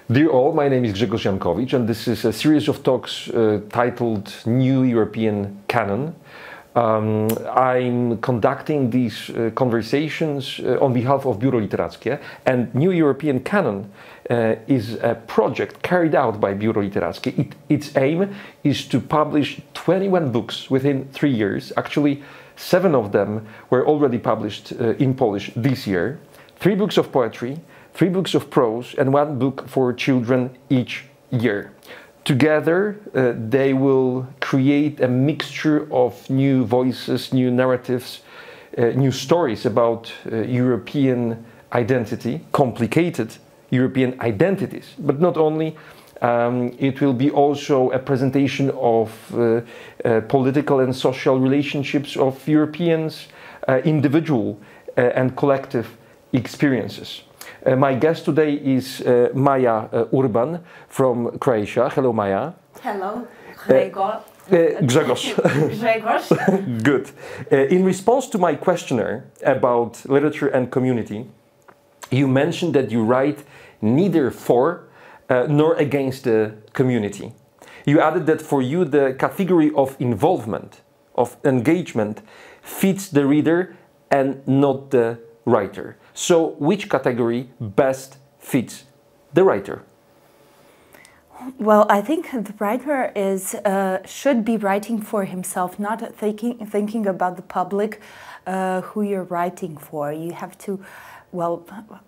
Dear all, my name is Grzegorz Jankowicz, and this is a series of talks titled New European Canon. I'm conducting these conversations on behalf of Biuro Literackie, and New European Canon is a project carried out by Biuro Literackie. Its aim is to publish 21 books within 3 years. Actually, 7 of them were already published in Polish this year. 3 books of poetry, 3 books of prose, and 1 book for children each year. Together, they will create a mixture of new voices, new narratives, new stories about European identity, complicated European identities. But not only, it will be also a presentation of political and social relationships of Europeans, individual and collective experiences. My guest today is Maja Urban from Croatia. Hello, Maja. Hello, Grzegorz. Grzegorz. Grzegorz. Good. In response to my questionnaire about literature and community, you mentioned that you write neither for nor against the community. You added that for you the category of involvement, of engagement, fits the reader and not the writer. So, which category best fits the writer? Well, I think the writer should be writing for himself, not thinking about the public who you're writing for. You have to, well,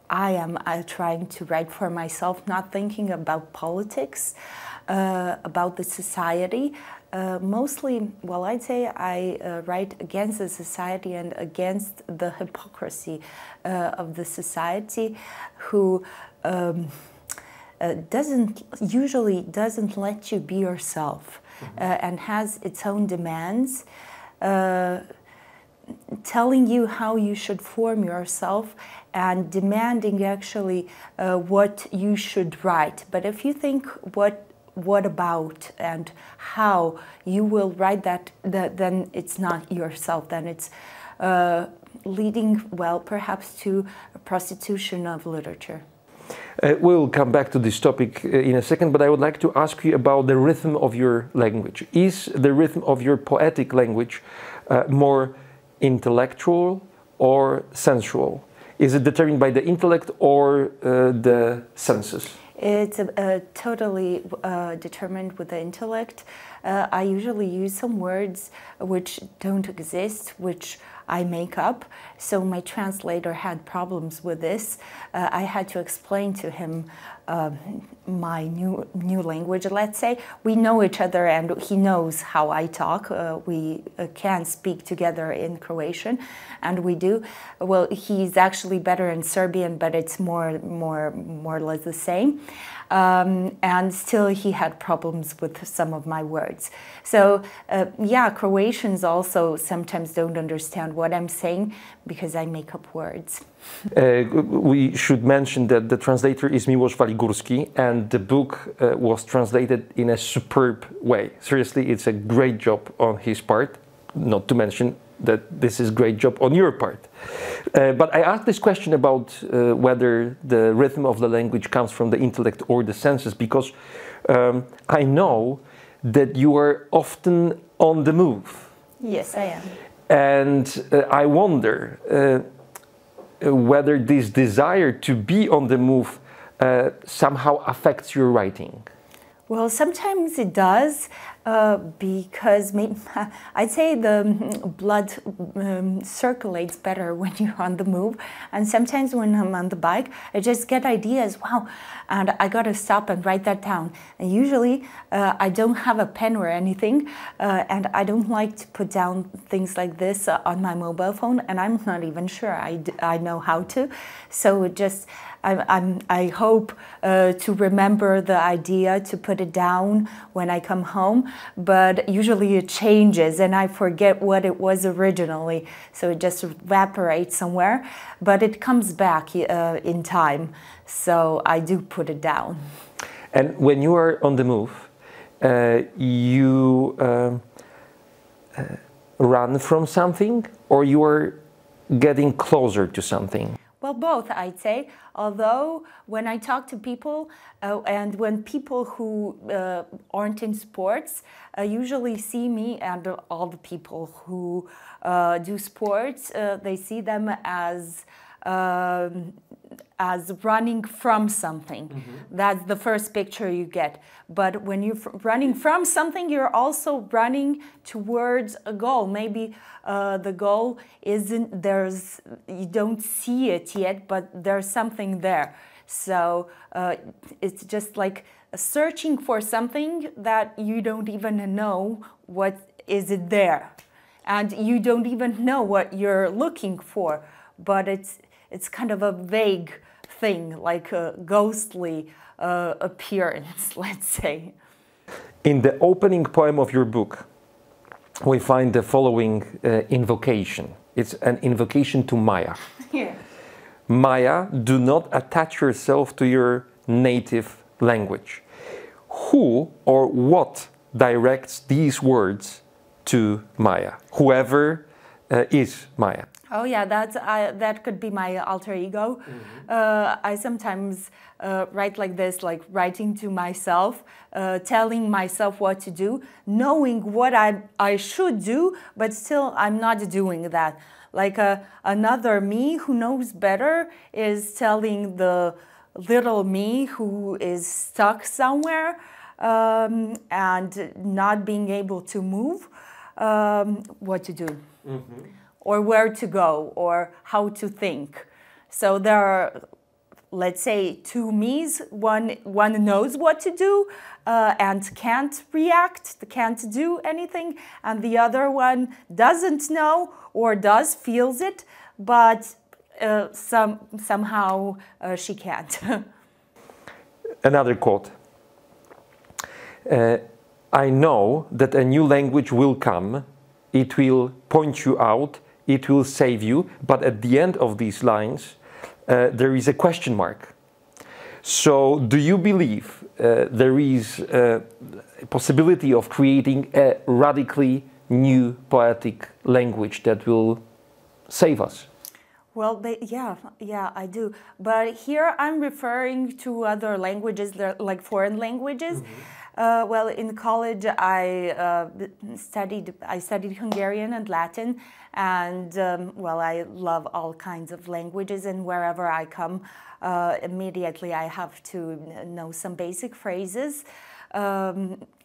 I am trying to write for myself, not thinking about politics, about the society. Mostly, well, I'd say I write against the society and against the hypocrisy of the society, who usually doesn't let you be yourself, and has its own demands, telling you how you should form yourself and demanding actually what you should write. But if you think what about and how you will write that, then it's not yourself, then it's leading, well, perhaps to a prostitution of literature. We'll come back to this topic in a second, but I would like to ask you about the rhythm of your language. Is the rhythm of your poetic language more intellectual or sensual? Is it determined by the intellect or the senses? It's totally determined with the intellect. I usually use some words which don't exist, which I make up. So my translator had problems with this. I had to explain to him my new language. Let's say we know each other and he knows how I talk. We can speak together in Croatian, and we do. Well, he's actually better in Serbian, but it's more or less the same. And still he had problems with some of my words. So yeah, Croatians also sometimes don't understand what I'm saying because I make up words. We should mention that the translator is Miłosz Waligórski, and the book was translated in a superb way. Seriously, it's a great job on his part, not to mention that this is a great job on your part. But I asked this question about whether the rhythm of the language comes from the intellect or the senses, because I know that you are often on the move. Yes, I am. And I wonder whether this desire to be on the move somehow affects your writing. Well, sometimes it does, because I'd say the blood circulates better when you're on the move. And sometimes when I'm on the bike, I just get ideas, wow, and I gotta stop and write that down. And usually I don't have a pen or anything, and I don't like to put down things like this on my mobile phone, and I'm not even sure I know how to. So it just, I hope to remember the idea, to put it down when I come home, but usually it changes and I forget what it was originally, so it just evaporates somewhere, but it comes back in time, so I do put it down. And when you are on the move, you run from something, or you are getting closer to something? Well, both, I'd say. Although when I talk to people and when people who aren't in sports usually see me, and all the people who do sports, they see them as running from something. Mm-hmm. That's the first picture you get. But when you're running from something, you're also running towards a goal. Maybe the goal isn't, you don't see it yet, but there's something there. So it's just like searching for something that you don't even know what is it there. And you don't even know what you're looking for. But it's kind of a vague thing, like a ghostly appearance, let's say. In the opening poem of your book, we find the following invocation. It's an invocation to Maja. Yeah. Maja, do not attach yourself to your native language. Who or what directs these words to Maja? Whoever is Maja. Oh yeah, that could be my alter ego. Mm-hmm. I sometimes write like this, like writing to myself, telling myself what to do, knowing what I should do, but still I'm not doing that. Like another me who knows better is telling the little me who is stuck somewhere and not being able to move, what to do. Mm-hmm. Or where to go, or how to think. So there are, let's say, two me's. One knows what to do and can't react, can't do anything, and the other one doesn't know or feels it, but somehow she can't. Another quote. I know that a new language will come. It will point you out. It will save you, but at the end of these lines, there is a question mark. So, do you believe there is a possibility of creating a radically new poetic language that will save us? Well, yeah, I do. But here I'm referring to other languages, like foreign languages. Mm-hmm. Well, in college, I studied Hungarian and Latin, and well, I love all kinds of languages, and wherever I come, immediately I have to know some basic phrases.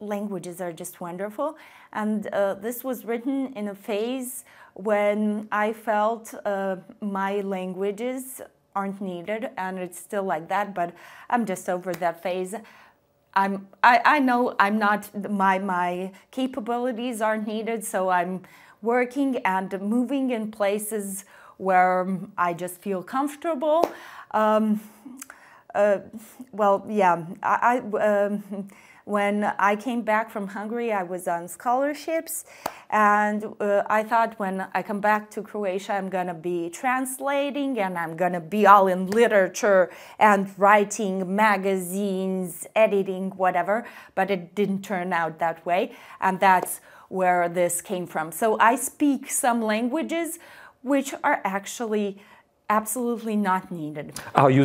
Languages are just wonderful, and this was written in a phase when I felt my languages aren't needed, and it's still like that, but I'm just over that phase. I know I'm not, my capabilities aren't needed, so I'm working and moving in places where I just feel comfortable. Well, yeah, when I came back from Hungary, I was on scholarships, and I thought when I come back to Croatia, I'm going to be translating, and I'm going to be all in literature and writing magazines, editing, whatever, but it didn't turn out that way, and that's where this came from. So I speak some languages which are actually absolutely not needed. Oh, you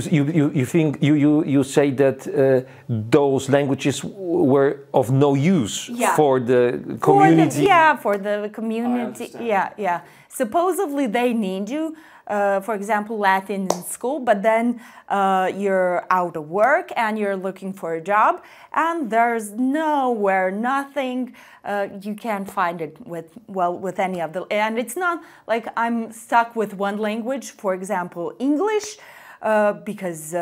think you say that those languages were of no use for the community? For the community. Yeah. Supposedly they need you. For example, Latin in school, but then you're out of work and you're looking for a job, and there's nowhere, nothing, you can't find it with any of the, and it's not like I'm stuck with one language, for example, English, because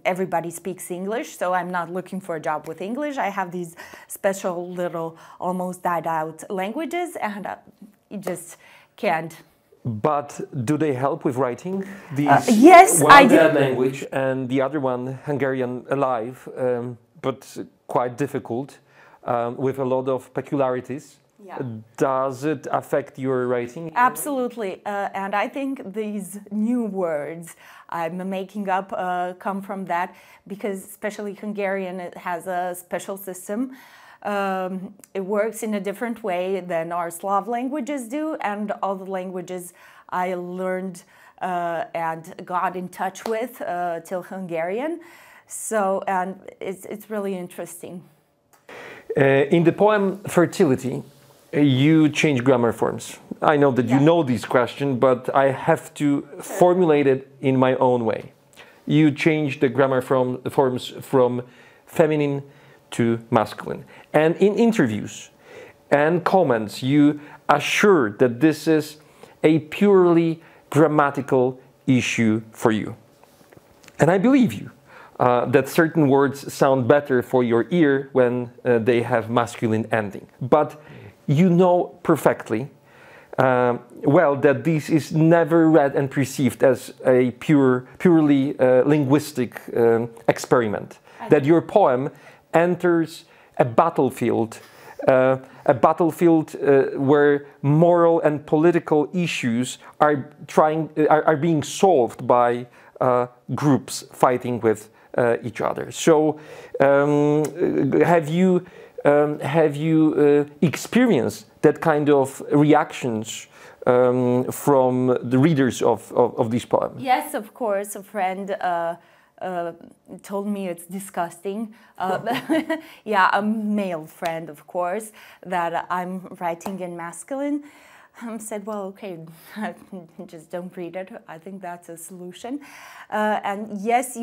everybody speaks English, so I'm not looking for a job with English. I have these special little, almost died out languages, and you just can't. But do they help with writing? Yes, I do. One language and the other one, Hungarian, alive, but quite difficult, with a lot of peculiarities. Yeah. Does it affect your writing? Absolutely, and I think these new words I'm making up come from that, because especially Hungarian, it has a special system. It works in a different way than our Slav languages do, and all the languages I learned and got in touch with till Hungarian. So, and it's really interesting. In the poem Fertility, you change grammar forms. I know that you know this question, but I have to formulate it in my own way. You change the grammar forms from feminine to masculine. And in interviews and comments, you assure that this is a purely grammatical issue for you. And I believe you, that certain words sound better for your ear when they have masculine ending. But you know perfectly well that this is never read and perceived as a purely linguistic experiment. That your poem enters a battlefield where moral and political issues are being solved by groups fighting with each other. So, have you experienced that kind of reactions from the readers of this poem? Yes, of course. A friend told me it's disgusting. Yeah, a male friend, of course, that I'm writing in masculine. Said, well, okay, just don't read it. I think that's a solution. And yes,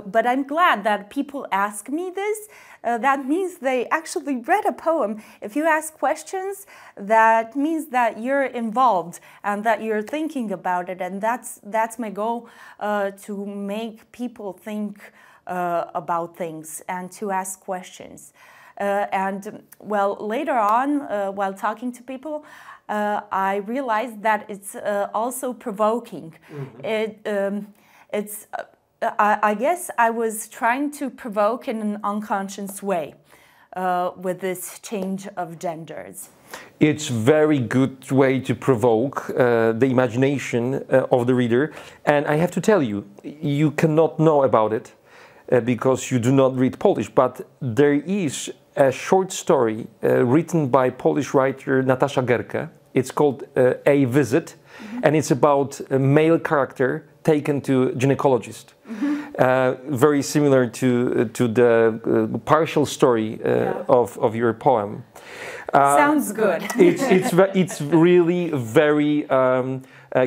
but I'm glad that people ask me this. That means they actually read a poem. If you ask questions, that means that you're involved and that you're thinking about it. And that's my goal, to make people think about things and to ask questions. And well, later on, while talking to people, I realized that it's also provoking. Mm-hmm. I guess I was trying to provoke in an unconscious way with this change of genders. It's a very good way to provoke the imagination of the reader. And I have to tell you, you cannot know about it because you do not read Polish, but there is a short story written by Polish writer Natasza Gerke. It's called A Visit, and it's about a male character taken to a gynecologist. Very similar to the partial story of your poem. Sounds good. It's really very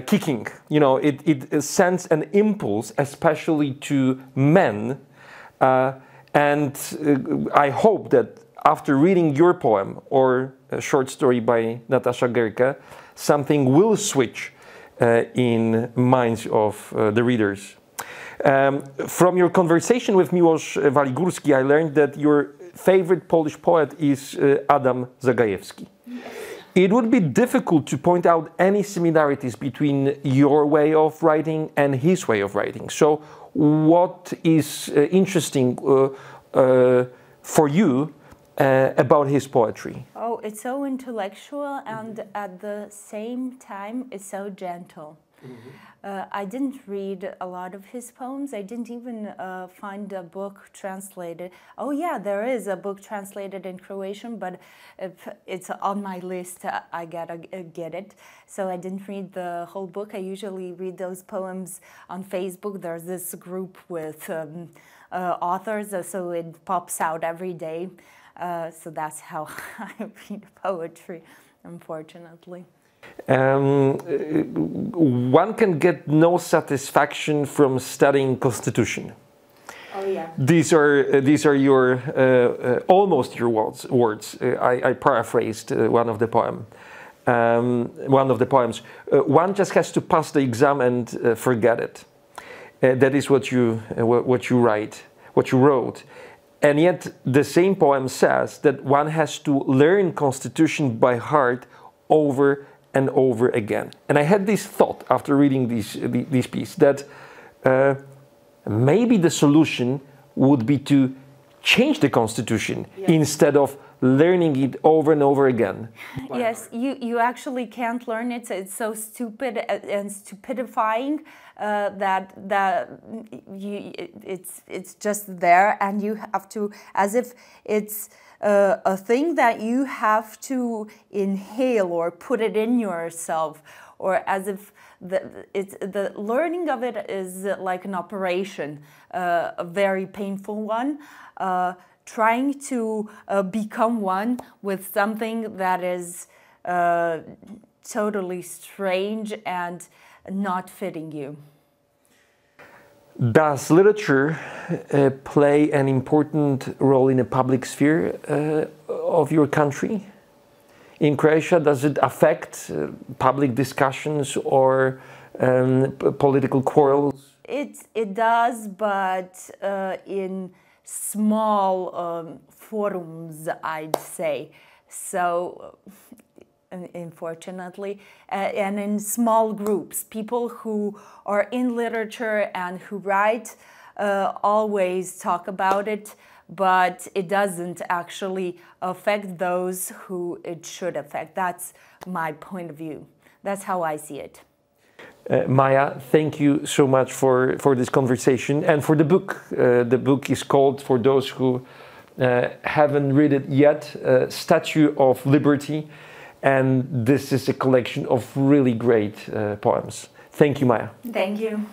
kicking. You know, it sends an impulse, especially to men. And I hope that after reading your poem or a short story by Natasza Gerke, something will switch in minds of the readers. From your conversation with Miłosz Waligórski, I learned that your favorite Polish poet is Adam Zagajewski. It would be difficult to point out any similarities between your way of writing and his way of writing. So what is interesting for you about his poetry? Oh, it's so intellectual and at the same time it's so gentle. I didn't read a lot of his poems. I didn't even find a book translated. Oh yeah, there is a book translated in Croatian, but if it's on my list, I gotta get it. So I didn't read the whole book. I usually read those poems on Facebook. There's this group with authors, so it pops out every day. So that's how I read poetry, unfortunately. One can get no satisfaction from studying Constitution. Oh yeah. These are your almost your words. I paraphrased one of the poems. One just has to pass the exam and forget it. That is what you wrote. And yet the same poem says that one has to learn Constitution by heart over and over again. And I had this thought after reading this piece that maybe the solution would be to change the Constitution instead of learning it over and over again. Yes, you actually can't learn it. It's so stupid and stupidifying that it's just there, and you have to, as if it's a thing that you have to inhale or put it in yourself, or as if the learning of it is like an operation, a very painful one, trying to become one with something that is totally strange and not fitting you. Does literature play an important role in the public sphere of your country? In Croatia, does it affect public discussions or political quarrels? It does, but in small forums, I'd say. So, unfortunately, and in small groups, people who are in literature and who write always talk about it, but it doesn't actually affect those who it should affect. That's my point of view. That's how I see it. Maja, thank you so much for this conversation and for the book. The book is called, for those who haven't read it yet, Statue of Liberty. And this is a collection of really great poems. Thank you, Maja. Thank you.